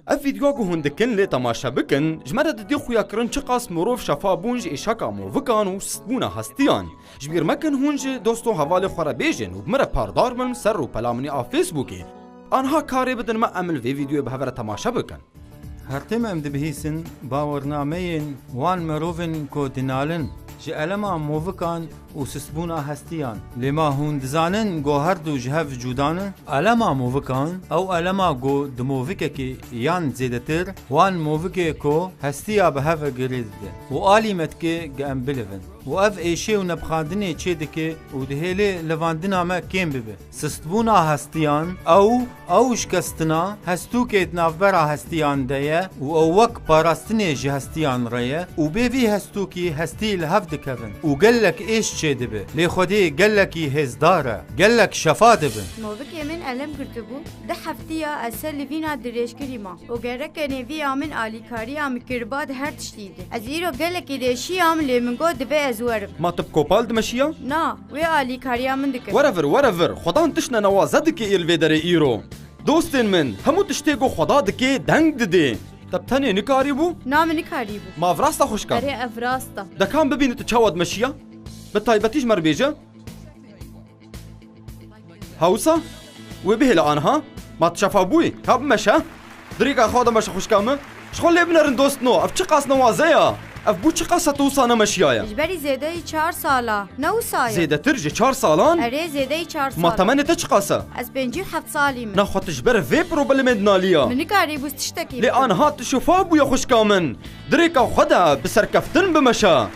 اف فيديوغو هندكن لي تماشا بكن جمرة دي خويا كرن چقاس مروف شفا بونج ایشاکا موفکان و ستبونا هستیان جبیر مکن هونج دوستو حوالی خورا بیجن و بمره پاردار من سر و پلامنی آف فیسبوکی آنها کاری بدن ما عمل في فيديو بهفر تماشا بکن هرتم ام دبهيسن باورنامين وان مروفن كو دينالن جألما موفكان وسسبونا هستيان لما هون دزانن جو هردو جهف جودان ألما موفكان أو ألما جو دموفككي يان زيدتر وان موفكي كو هستيا بهف قريد وآلي متكي جأم بلفن وأف إيشي ونبخاندني تشيدكي ودهيلي لفاندنا ما كيم ببه سسبونا هستيان أو شكستنا هستوكي تنافبرا هستيان دايا وأوك باراستني جهستيان ريا وبيبي هستوكي هستي لهف دكفن وقالك إيش چه دبه لی خودی گلکی هزداره گلک شفا دبه موفق من علم کرتبو ده هفتیا اصل لفینا درش کریما و گرک نوی آمن آلیکاری آم کرباد هر تشتیده از ایرو گلکی دیشی آم لیمنگو دبه ازورم ما تب کوپال دمشیا؟ نا وی آلیکاری آمن دکر ورفر خدان تشنا نوازد که ایل ویدر ایرو دوستین من همو تشتیگو خدا دکی دنگ دده طب تاني نکاری بو؟ نام نکاری بو ما افراستا خوشکم اره افراستا دکان ببینی تچاود مشیا؟ بالطيبتيش مربيجة هاوسا وبه لآنها ما تشافا بوي كاب مشا دريقا خاضا مشا خوش كامه شخول لي بنرن دوستنو اف چقاس نوازيا اف بو چقاسا توسانا مشيايا اجبري زيده 4 سالا نو سايا زيده ترجي 4 سالان اره زيده 4 سالا ما تمني تچقاسا از 57 سالي من ناخو تجبر في بروبلمين ناليا مني كاري بوست تشتكي لآنها تشوفا بويا خوش كامن دريقا خدا بسركفتن بمشا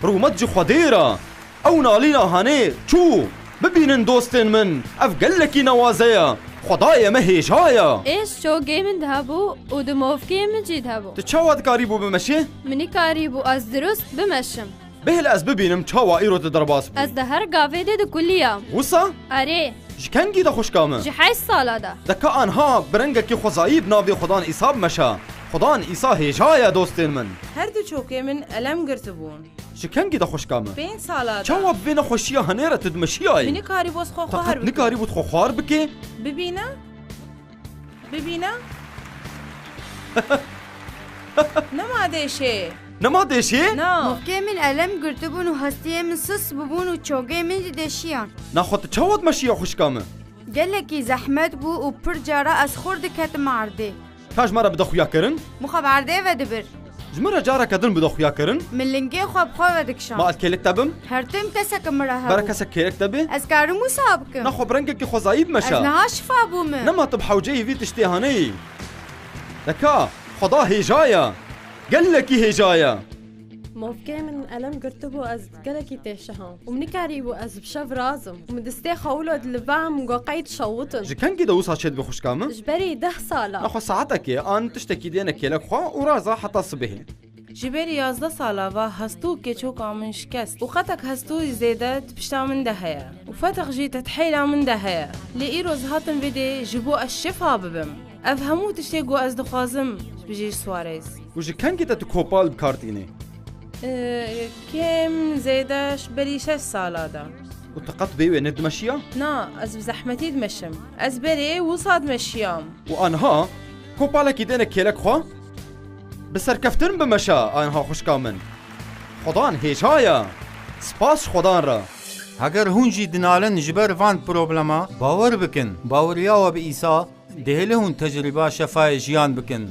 رومتجي خديرة او نالينا هاني شو ببينن دوستين من اف قلكي نوازيا خدايا ما هي جايا ايش شو جيمن دهبو ودموف جيمن جي دهبو تشاواد كاريبو بمشي مني كاريبو از درست بمشم بهل از ببينم تشاوا ايرو تدرباس از ده هر قافي ده كل يوم وصا اري جكنجي ده خوش كامه جي 8 سالا ده دكا انها برنگكي خزايب نافي خدان ايصاب مشا خدان ايصا هي جايا دوستين من هر دو چوكي من ألم قرتبون شكنجي ده خوش كامه 5 سالا تشاوا بينا خوشيا هنيرة تدمشياي مني كاري بوس خو خوار بكي نكاري بوت خوار بكي ببينا نما ديشي نما ديشي موفق من علم کرتبون و هستی من سس ببون و چوگه من دشیان ناخد تشاواد مشيا خوش كامه گلکی زحمت بو و پر جارا از خورد کت معرده كاج مرة بدا خويا كرن مخبرده و دبر جمرة جارة كدن بدا خويا كرن من لنگه خواب خواه و دکشان ما الكيلك تبم هرتم کسک مرا بركة سكيلك تبي از کارمو سابکم ناخو برنگك خزايب از مشا نها شفا بو من نما تبحو جاي في تشتيهاني لكا خدا هي جاية قالكي هي جاية موفقه من ألم قرتبو از قلقي تيشها ومني كاريبو از بشاف رازم ومدستي خولود لبام قاقيد شوطن جكن كده وصا شد بخوش كامة جبري 10 سالا ناخو ساعتك ان تشتكي دينا كيلك خوا ورازا حتى صبحي جبري 11 سالا و هستو كي چوكا من شكست وخطك هستو زيادة تبشتا من دهيا وفتق جيت تحيلا من دهيا لإيروز هاتن فيدي جبو الشفا ببم افهمو تشتيقو از دخوازم بجيش سواريز وجكن كده تكوبال بكارتيني كم زيدش بري 6 سالا دا وتقط بيوي ند مشيا نا از بزحمتي دمشم از بري وصاد مشيام وانها كوبالك دينا كيلك خوا بسر كفتن بمشا انها خوش كامن خدان هي جاية سپاس خدان را اگر هونجي دينالن جبر فان بروبلما باور بكن باوريا وبإيسا دهله هون تجربة شفاء جيان بكن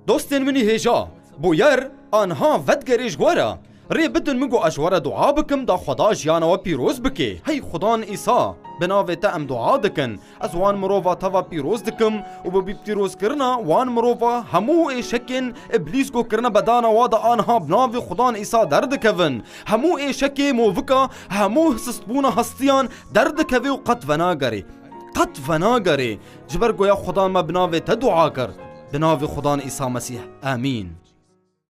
دوستين مني هيجا بوير آنها ودگریش گوارا ری بدن مگو اجوارا دعا بکم دا خدا جیانا و پیروز بکی هی خدان ایسا بناوه تا ام دعا دکن از وان مروفا تاوا پیروز دکم و ببی پیروز کرنا وان مروفا همو ای شکن ابلیس گو کرنا بدانا وادا آنها بناوه خدان ایسا درد کون همو ای شکی موفکا همو سستبونا هستیان درد کوی و قط وناگری جبر گویا خدان ما بناوه تا دعا کرد بناوه خدان ایسا مسیح آمین